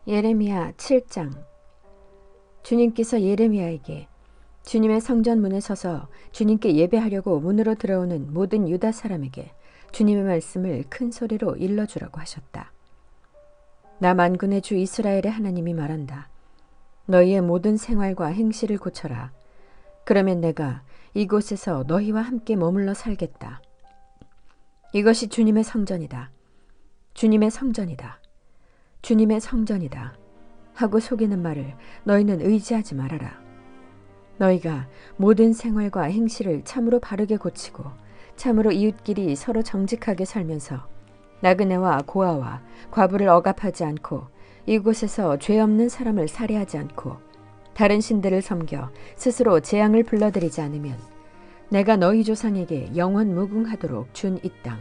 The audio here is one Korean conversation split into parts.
예레미야 7장. 주님께서 예레미야에게 주님의 성전 문에 서서 주님께 예배하려고 문으로 들어오는 모든 유다 사람에게 주님의 말씀을 큰 소리로 일러주라고 하셨다. 나 만군의 주 이스라엘의 하나님이 말한다. 너희의 모든 생활과 행실을 고쳐라. 그러면 내가 이곳에서 너희와 함께 머물러 살겠다. 이것이 주님의 성전이다. 주님의 성전이다. 주님의 성전이다 하고 속이는 말을 너희는 의지하지 말아라. 너희가 모든 생활과 행실을 참으로 바르게 고치고 참으로 이웃끼리 서로 정직하게 살면서 나그네와 고아와 과부를 억압하지 않고 이곳에서 죄 없는 사람을 살해하지 않고 다른 신들을 섬겨 스스로 재앙을 불러들이지 않으면 내가 너희 조상에게 영원 무궁하도록 준 이 땅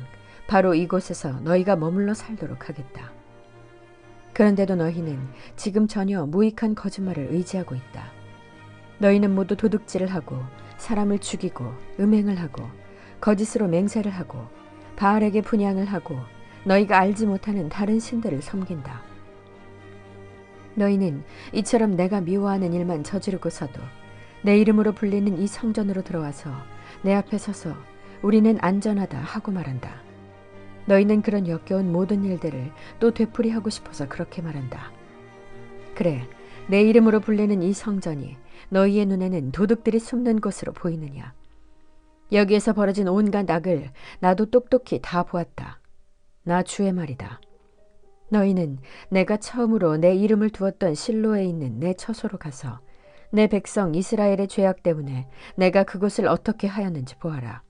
바로 이곳에서 너희가 머물러 살도록 하겠다. 그런데도 너희는 지금 전혀 무익한 거짓말을 의지하고 있다. 너희는 모두 도둑질을 하고 사람을 죽이고 음행을 하고 거짓으로 맹세를 하고 바알에게 분향을 하고 너희가 알지 못하는 다른 신들을 섬긴다. 너희는 이처럼 내가 미워하는 일만 저지르고서도 내 이름으로 불리는 이 성전으로 들어와서 내 앞에 서서 우리는 안전하다 하고 말한다. 너희는 그런 역겨운 모든 일들을 또 되풀이하고 싶어서 그렇게 말한다. 그래, 내 이름으로 불리는 이 성전이 너희의 눈에는 도둑들이 숨는 곳으로 보이느냐? 여기에서 벌어진 온갖 악을 나도 똑똑히 다 보았다. 나 주의 말이다. 너희는 내가 처음으로 내 이름을 두었던 실로에 있는 내 처소로 가서 내 백성 이스라엘의 죄악 때문에 내가 그곳을 어떻게 하였는지 보아라.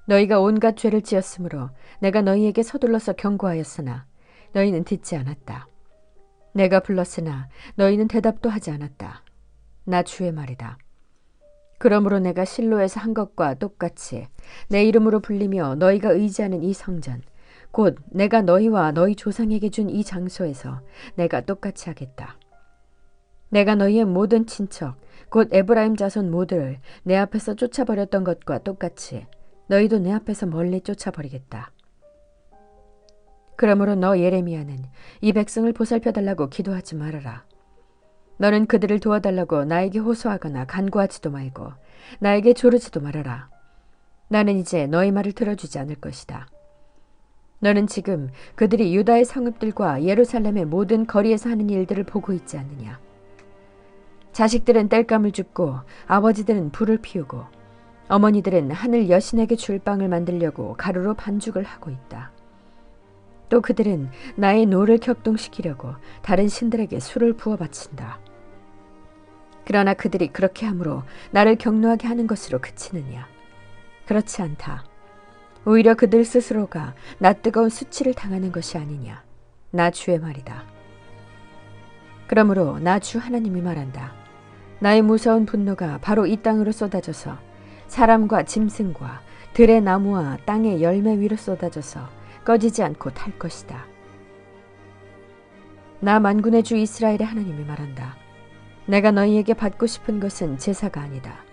너희가 온갖 죄를 지었으므로 내가 너희에게 서둘러서 경고하였으나 너희는 듣지 않았다. 내가 불렀으나 너희는 대답도 하지 않았다. 나 주의 말이다. 그러므로 내가 실로에서 한 것과 똑같이 내 이름으로 불리며 너희가 의지하는 이 성전, 곧 내가 너희와 너희 조상에게 준 이 장소에서 내가 똑같이 하겠다. 내가 너희의 모든 친척, 곧 에브라임 자손 모두를 내 앞에서 쫓아버렸던 것과 똑같이 너희도 내 앞에서 멀리 쫓아버리겠다. 그러므로 너 예레미야는 이 백성을 보살펴달라고 기도하지 말아라. 너는 그들을 도와달라고 나에게 호소하거나 간구하지도 말고 나에게 조르지도 말아라. 나는 이제 너희 말을 들어주지 않을 것이다. 너는 지금 그들이 유다의 성읍들과 예루살렘의 모든 거리에서 하는 일들을 보고 있지 않느냐. 자식들은 땔감을 줍고 아버지들은 불을 피우고 어머니들은 하늘 여신에게 줄 빵을 만들려고 가루로 반죽을 하고 있다. 또 그들은 나의 노를 격동시키려고 다른 신들에게 술을 부어 바친다. 그러나 그들이 그렇게 함으로 나를 경노하게 하는 것으로 그치느냐? 그렇지 않다. 오히려 그들 스스로가 나 뜨거운 수치를 당하는 것이 아니냐. 나 주의 말이다. 그러므로 나 주 하나님이 말한다. 나의 무서운 분노가 바로 이 땅으로 쏟아져서 사람과 짐승과 들의 나무와 땅의 열매 위로 쏟아져서 꺼지지 않고 탈 것이다. 나 만군의 주 이스라엘의 하나님이 말한다. 내가 너희에게 받고 싶은 것은 제사가 아니다.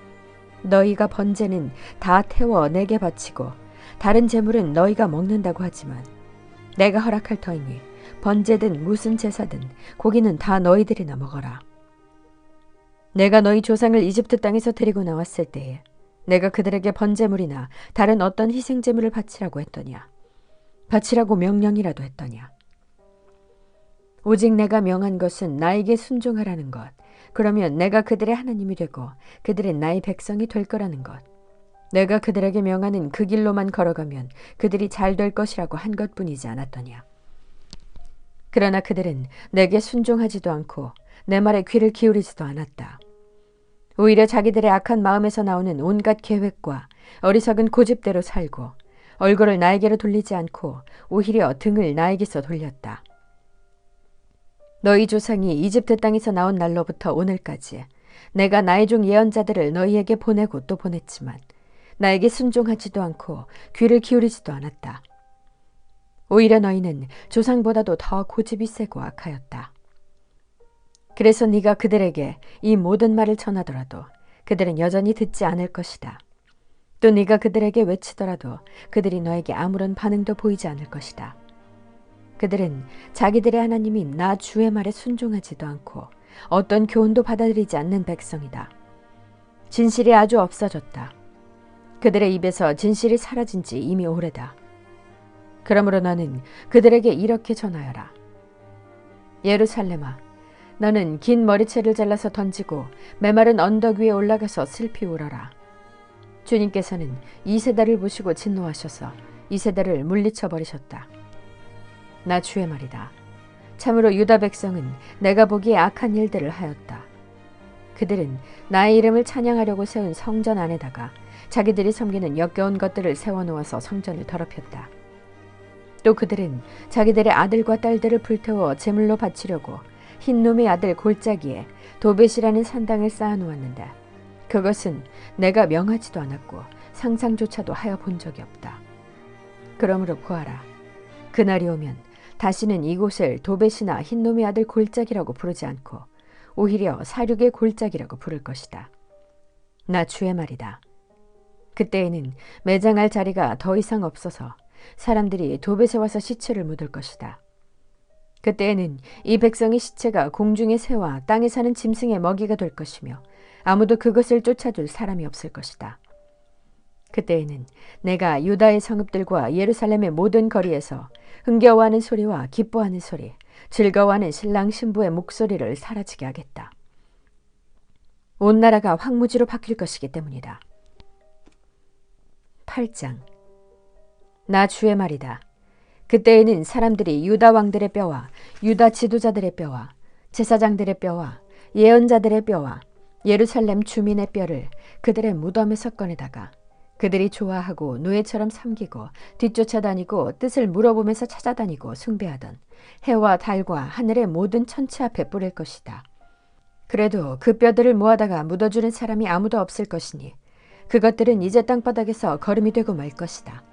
너희가 번제는 다 태워 내게 바치고 다른 제물은 너희가 먹는다고 하지만 내가 허락할 터이니 번제든 무슨 제사든 고기는 다 너희들이나 먹어라. 내가 너희 조상을 이집트 땅에서 데리고 나왔을 때에 내가 그들에게 번제물이나 다른 어떤 희생제물을 바치라고 했더냐? 바치라고 명령이라도 했더냐? 오직 내가 명한 것은 나에게 순종하라는 것, 그러면 내가 그들의 하나님이 되고 그들은 나의 백성이 될 거라는 것, 내가 그들에게 명하는 그 길로만 걸어가면 그들이 잘 될 것이라고 한 것뿐이지 않았더냐? 그러나 그들은 내게 순종하지도 않고 내 말에 귀를 기울이지도 않았다. 오히려 자기들의 악한 마음에서 나오는 온갖 계획과 어리석은 고집대로 살고 얼굴을 나에게로 돌리지 않고 오히려 등을 나에게서 돌렸다. 너희 조상이 이집트 땅에서 나온 날로부터 오늘까지 내가 나의 종 예언자들을 너희에게 보내고 또 보냈지만 나에게 순종하지도 않고 귀를 기울이지도 않았다. 오히려 너희는 조상보다도 더 고집이 세고 악하였다. 그래서 네가 그들에게 이 모든 말을 전하더라도 그들은 여전히 듣지 않을 것이다. 또 네가 그들에게 외치더라도 그들이 너에게 아무런 반응도 보이지 않을 것이다. 그들은 자기들의 하나님인 나 주의 말에 순종하지도 않고 어떤 교훈도 받아들이지 않는 백성이다. 진실이 아주 없어졌다. 그들의 입에서 진실이 사라진 지 이미 오래다. 그러므로 너는 그들에게 이렇게 전하여라. 예루살렘아, 너는 긴 머리채를 잘라서 던지고 메마른 언덕 위에 올라가서 슬피 울어라. 주님께서는 이 세대를 보시고 진노하셔서 이 세대를 물리쳐 버리셨다. 나 주의 말이다. 참으로 유다 백성은 내가 보기에 악한 일들을 하였다. 그들은 나의 이름을 찬양하려고 세운 성전 안에다가 자기들이 섬기는 역겨운 것들을 세워놓아서 성전을 더럽혔다. 또 그들은 자기들의 아들과 딸들을 불태워 제물로 바치려고 흰놈의 아들 골짜기에 도벳이라는 산당을 쌓아놓았는데 그것은 내가 명하지도 않았고 상상조차도 하여 본 적이 없다. 그러므로 보아라. 그날이 오면 다시는 이곳을 도벳이나 흰놈의 아들 골짜기라고 부르지 않고 오히려 사륙의 골짜기라고 부를 것이다. 나 주의 말이다. 그때에는 매장할 자리가 더 이상 없어서 사람들이 도벳에 와서 시체를 묻을 것이다. 그때에는 이 백성의 시체가 공중의 새와 땅에 사는 짐승의 먹이가 될 것이며 아무도 그것을 쫓아줄 사람이 없을 것이다. 그때에는 내가 유다의 성읍들과 예루살렘의 모든 거리에서 흥겨워하는 소리와 기뻐하는 소리, 즐거워하는 신랑 신부의 목소리를 사라지게 하겠다. 온 나라가 황무지로 바뀔 것이기 때문이다. 8장. 나 주의 말이다. 그때에는 사람들이 유다 왕들의 뼈와 유다 지도자들의 뼈와 제사장들의 뼈와 예언자들의 뼈와 예루살렘 주민의 뼈를 그들의 무덤에서 꺼내다가 그들이 좋아하고 노예처럼 섬기고 뒤쫓아다니고 뜻을 물어보면서 찾아다니고 숭배하던 해와 달과 하늘의 모든 천체 앞에 뿌릴 것이다. 그래도 그 뼈들을 모아다가 묻어주는 사람이 아무도 없을 것이니 그것들은 이제 땅바닥에서 거름이 되고 말 것이다.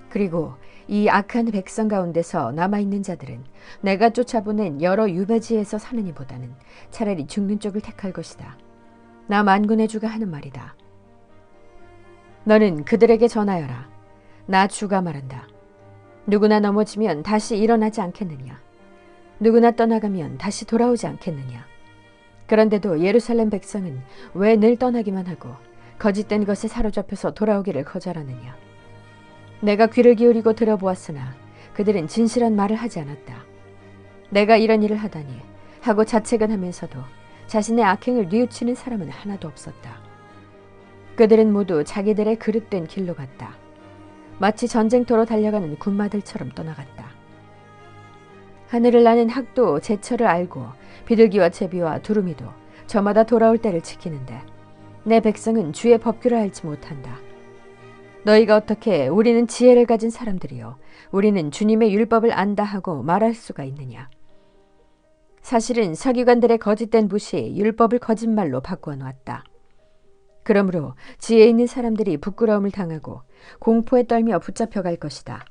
그리고 이 악한 백성 가운데서 남아있는 자들은 내가 쫓아보낸 여러 유배지에서 사느니보다는 차라리 죽는 쪽을 택할 것이다. 나 만군의 주가 하는 말이다. 너는 그들에게 전하여라. 나 주가 말한다. 누구나 넘어지면 다시 일어나지 않겠느냐? 누구나 떠나가면 다시 돌아오지 않겠느냐? 그런데도 예루살렘 백성은 왜 늘 떠나기만 하고 거짓된 것에 사로잡혀서 돌아오기를 거절하느냐? 내가 귀를 기울이고 들어보았으나 그들은 진실한 말을 하지 않았다. 내가 이런 일을 하다니 하고 자책은 하면서도 자신의 악행을 뉘우치는 사람은 하나도 없었다. 그들은 모두 자기들의 그릇된 길로 갔다. 마치 전쟁터로 달려가는 군마들처럼 떠나갔다. 하늘을 나는 학도 제철을 알고 비둘기와 제비와 두루미도 저마다 돌아올 때를 지키는데 내 백성은 주의 법규를 알지 못한다. 너희가 어떻게 우리는 지혜를 가진 사람들이요 우리는 주님의 율법을 안다 하고 말할 수가 있느냐? 사실은 서기관들의 거짓된 붓이 율법을 거짓말로 바꾸어 놓았다. 그러므로 지혜 있는 사람들이 부끄러움을 당하고 공포에 떨며 붙잡혀갈 것이다.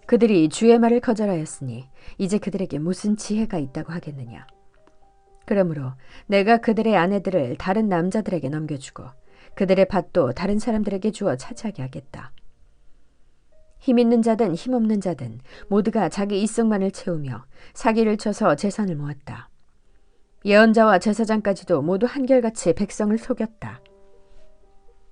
그들이 주의 말을 거절하였으니 이제 그들에게 무슨 지혜가 있다고 하겠느냐? 그러므로 내가 그들의 아내들을 다른 남자들에게 넘겨주고 그들의 밭도 다른 사람들에게 주어 차지하게 하겠다. 힘 있는 자든 힘 없는 자든 모두가 자기 이성만을 채우며 사기를 쳐서 재산을 모았다. 예언자와 제사장까지도 모두 한결같이 백성을 속였다.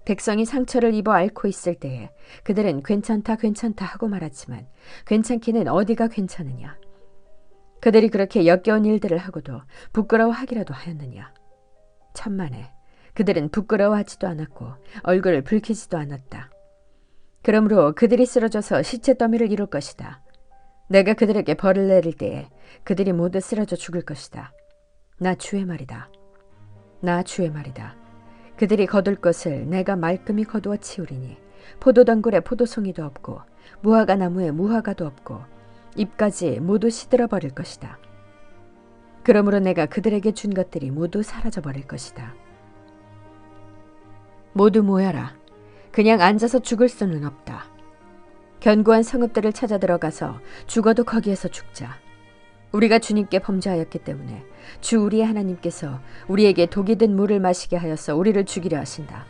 백성이 상처를 입어 앓고 있을 때에 그들은 괜찮다 괜찮다 하고 말하지만 괜찮기는 어디가 괜찮으냐. 그들이 그렇게 역겨운 일들을 하고도 부끄러워하기라도 하였느냐. 천만에 그들은 부끄러워하지도 않았고 얼굴을 붉히지도 않았다. 그러므로 그들이 쓰러져서 시체 더미를 이룰 것이다. 내가 그들에게 벌을 내릴 때에 그들이 모두 쓰러져 죽을 것이다. 나 주의 말이다. 나 주의 말이다. 그들이 거둘 것을 내가 말끔히 거두어 치우리니 포도덩굴에 포도송이도 없고 무화과 나무에 무화과도 없고 잎까지 모두 시들어 버릴 것이다. 그러므로 내가 그들에게 준 것들이 모두 사라져 버릴 것이다. 모두 모여라. 그냥 앉아서 죽을 수는 없다. 견고한 성읍들을 찾아 들어가서 죽어도 거기에서 죽자. 우리가 주님께 범죄하였기 때문에 주 우리의 하나님께서 우리에게 독이 든 물을 마시게 하여서 우리를 죽이려 하신다.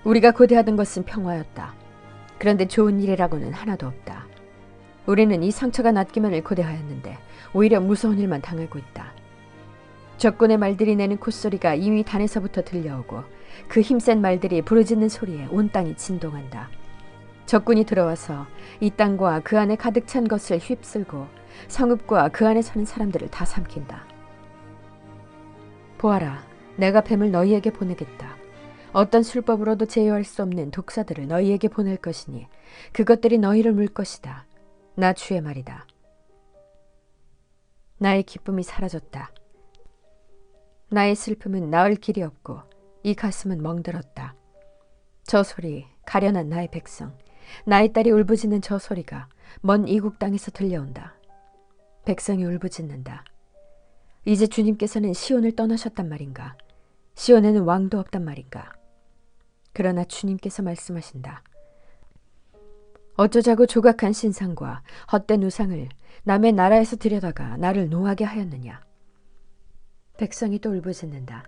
우리가 고대하던 것은 평화였다. 그런데 좋은 일이라고는 하나도 없다. 우리는 이 상처가 낫기만을 고대하였는데 오히려 무서운 일만 당하고 있다. 적군의 말들이 내는 콧소리가 이미 단에서부터 들려오고 그 힘센 말들이 부르짖는 소리에 온 땅이 진동한다. 적군이 들어와서 이 땅과 그 안에 가득 찬 것을 휩쓸고 성읍과 그 안에 사는 사람들을 다 삼킨다. 보아라, 내가 뱀을 너희에게 보내겠다. 어떤 술법으로도 제어할 수 없는 독사들을 너희에게 보낼 것이니 그것들이 너희를 물 것이다. 나 주의 말이다. 나의 기쁨이 사라졌다. 나의 슬픔은 나을 길이 없고 이 가슴은 멍들었다. 저 소리, 가련한 나의 백성, 나의 딸이 울부짖는 저 소리가 먼 이국 땅에서 들려온다. 백성이 울부짖는다. 이제 주님께서는 시온을 떠나셨단 말인가? 시온에는 왕도 없단 말인가? 그러나 주님께서 말씀하신다. 어쩌자고 조각한 신상과 헛된 우상을 남의 나라에서 들여다가 나를 노하게 하였느냐? 백성이 또 울부짖는다.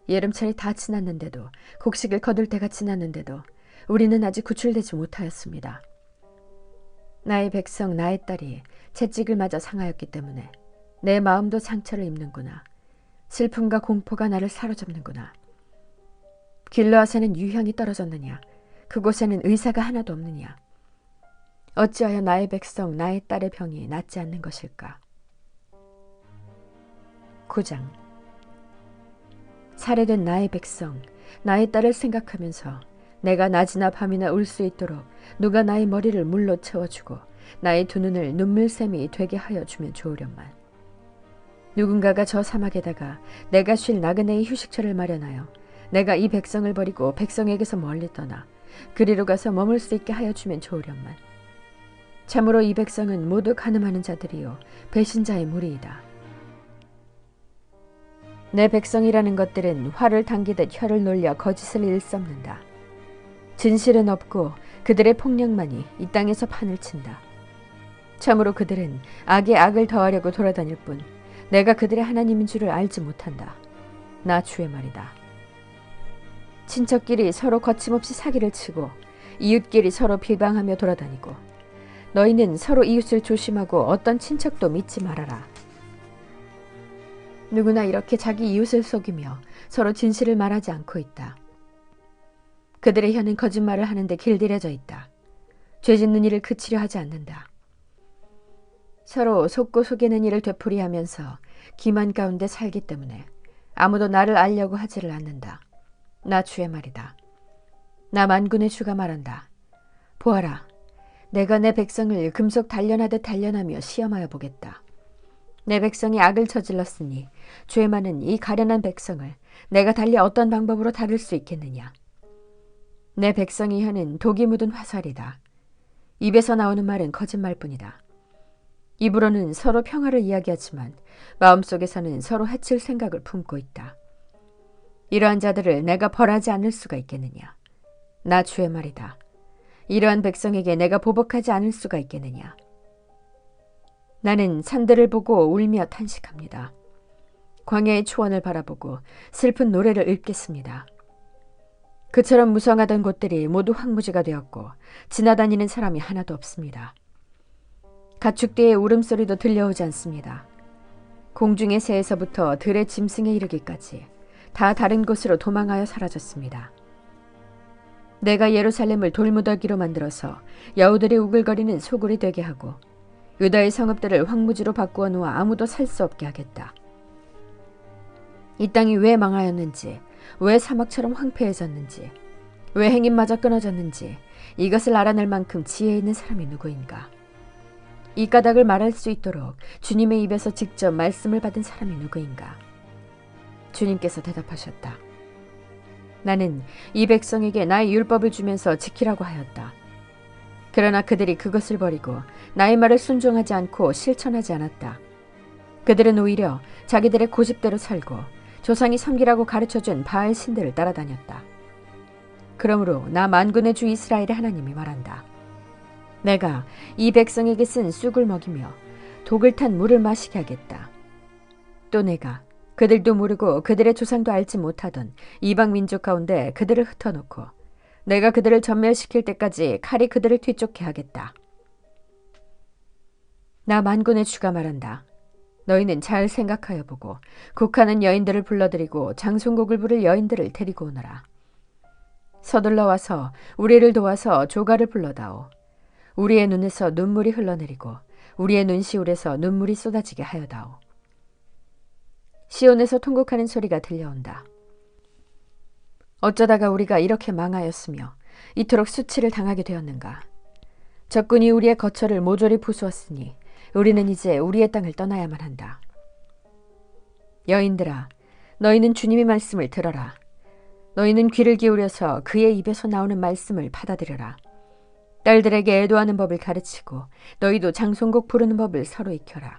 여름철이 다 지났는데도, 곡식을 거둘 때가 지났는데도 우리는 아직 구출되지 못하였습니다. 나의 백성, 나의 딸이 채찍을 맞아 상하였기 때문에 내 마음도 상처를 입는구나. 슬픔과 공포가 나를 사로잡는구나. 길르앗에는 유향이 떨어졌느냐? 그곳에는 의사가 하나도 없느냐? 어찌하여 나의 백성, 나의 딸의 병이 낫지 않는 것일까? 9장. 살해된 나의 백성, 나의 딸을 생각하면서 내가 낮이나 밤이나 울 수 있도록 누가 나의 머리를 물로 채워주고 나의 두 눈을 눈물샘이 되게 하여 주면 좋으련만. 누군가가 저 사막에다가 내가 쉴 나그네의 휴식처를 마련하여 내가 이 백성을 버리고 백성에게서 멀리 떠나 그리로 가서 머물 수 있게 하여 주면 좋으련만. 참으로 이 백성은 모두 간음하는 자들이요 배신자의 무리이다. 내 백성이라는 것들은 활을 당기듯 혀를 놀려 거짓을 일삼는다. 진실은 없고 그들의 폭력만이 이 땅에서 판을 친다. 참으로 그들은 악에 악을 더하려고 돌아다닐 뿐 내가 그들의 하나님인 줄을 알지 못한다. 나 주의 말이다. 친척끼리 서로 거침없이 사기를 치고 이웃끼리 서로 비방하며 돌아다니고 너희는 서로 이웃을 조심하고 어떤 친척도 믿지 말아라. 누구나 이렇게 자기 이웃을 속이며 서로 진실을 말하지 않고 있다. 그들의 혀는 거짓말을 하는데 길들여져 있다. 죄 짓는 일을 그치려 하지 않는다. 서로 속고 속이는 일을 되풀이하면서 기만 가운데 살기 때문에 아무도 나를 알려고 하지를 않는다. 나 주의 말이다. 나 만군의 주가 말한다. 보아라, 내가 내 백성을 금속 단련하듯 단련하며 시험하여 보겠다. 내 백성이 악을 저질렀으니 죄 많은 이 가련한 백성을 내가 달리 어떤 방법으로 다룰 수 있겠느냐. 내 백성의 혀는 독이 묻은 화살이다. 입에서 나오는 말은 거짓말뿐이다. 입으로는 서로 평화를 이야기하지만 마음속에서는 서로 해칠 생각을 품고 있다. 이러한 자들을 내가 벌하지 않을 수가 있겠느냐. 나 주의 말이다. 이러한 백성에게 내가 보복하지 않을 수가 있겠느냐. 나는 산들을 보고 울며 탄식합니다. 광야의 초원을 바라보고 슬픈 노래를 읊겠습니다. 그처럼 무성하던 곳들이 모두 황무지가 되었고 지나다니는 사람이 하나도 없습니다. 가축대의 울음소리도 들려오지 않습니다. 공중의 새에서부터 들의 짐승에 이르기까지 다 다른 곳으로 도망하여 사라졌습니다. 내가 예루살렘을 돌무더기로 만들어서 여우들이 우글거리는 소굴이 되게 하고 유다의 성읍들을 황무지로 바꾸어 놓아 아무도 살 수 없게 하겠다. 이 땅이 왜 망하였는지, 왜 사막처럼 황폐해졌는지, 왜 행인마저 끊어졌는지 이것을 알아낼 만큼 지혜 있는 사람이 누구인가? 이 까닭을 말할 수 있도록 주님의 입에서 직접 말씀을 받은 사람이 누구인가? 주님께서 대답하셨다. 나는 이 백성에게 나의 율법을 주면서 지키라고 하였다. 그러나 그들이 그것을 버리고 나의 말을 순종하지 않고 실천하지 않았다. 그들은 오히려 자기들의 고집대로 살고 조상이 섬기라고 가르쳐준 바알 신들을 따라다녔다. 그러므로 나 만군의 주 이스라엘의 하나님이 말한다. 내가 이 백성에게 쓴 쑥을 먹이며 독을 탄 물을 마시게 하겠다. 또 내가 그들도 모르고 그들의 조상도 알지 못하던 이방 민족 가운데 그들을 흩어놓고 내가 그들을 전멸시킬 때까지 칼이 그들을 뒤쫓게 하겠다. 나 만군의 주가 말한다. 너희는 잘 생각하여 보고 곡하는 여인들을 불러들이고 장송곡을 부를 여인들을 데리고 오너라. 서둘러 와서 우리를 도와서 조가를 불러다오. 우리의 눈에서 눈물이 흘러내리고 우리의 눈시울에서 눈물이 쏟아지게 하여다오. 시온에서 통곡하는 소리가 들려온다. 어쩌다가 우리가 이렇게 망하였으며 이토록 수치를 당하게 되었는가. 적군이 우리의 거처를 모조리 부수었으니 우리는 이제 우리의 땅을 떠나야만 한다. 여인들아, 너희는 주님의 말씀을 들어라. 너희는 귀를 기울여서 그의 입에서 나오는 말씀을 받아들여라. 딸들에게 애도하는 법을 가르치고 너희도 장송곡 부르는 법을 서로 익혀라.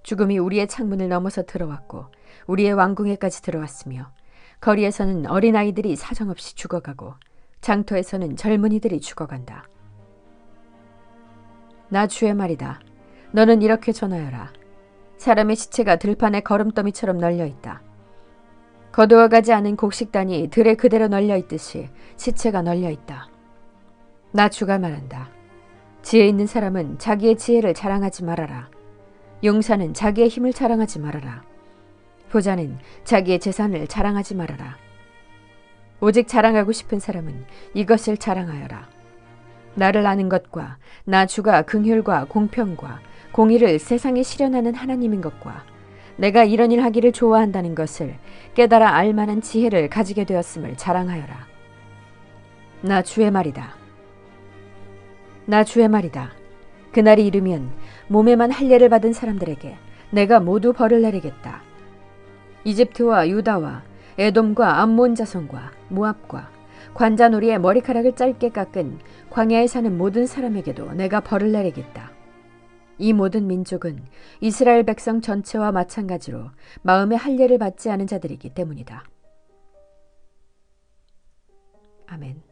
죽음이 우리의 창문을 넘어서 들어왔고 우리의 왕궁에까지 들어왔으며 거리에서는 어린아이들이 사정없이 죽어가고 장터에서는 젊은이들이 죽어간다. 나 주의 말이다. 너는 이렇게 전하여라. 사람의 시체가 들판에 거름더미처럼 널려있다. 거두어가지 않은 곡식단이 들에 그대로 널려있듯이 시체가 널려있다. 나 주가 말한다. 지혜 있는 사람은 자기의 지혜를 자랑하지 말아라. 용사는 자기의 힘을 자랑하지 말아라. 부자는 자기의 재산을 자랑하지 말아라. 오직 자랑하고 싶은 사람은 이것을 자랑하여라. 나를 아는 것과 나 주가 긍휼과 공평과 공의를 세상에 실현하는 하나님인 것과 내가 이런 일 하기를 좋아한다는 것을 깨달아 알 만한 지혜를 가지게 되었음을 자랑하여라. 나 주의 말이다. 나 주의 말이다. 그날이 이르면 몸에만 할례를 받은 사람들에게 내가 모두 벌을 내리겠다. 이집트와 유다와 에돔과 암몬 자손과 모압과 관자놀이의 머리카락을 짧게 깎은 광야에 사는 모든 사람에게도 내가 벌을 내리겠다. 이 모든 민족은 이스라엘 백성 전체와 마찬가지로 마음의 할례를 받지 않은 자들이기 때문이다. 아멘.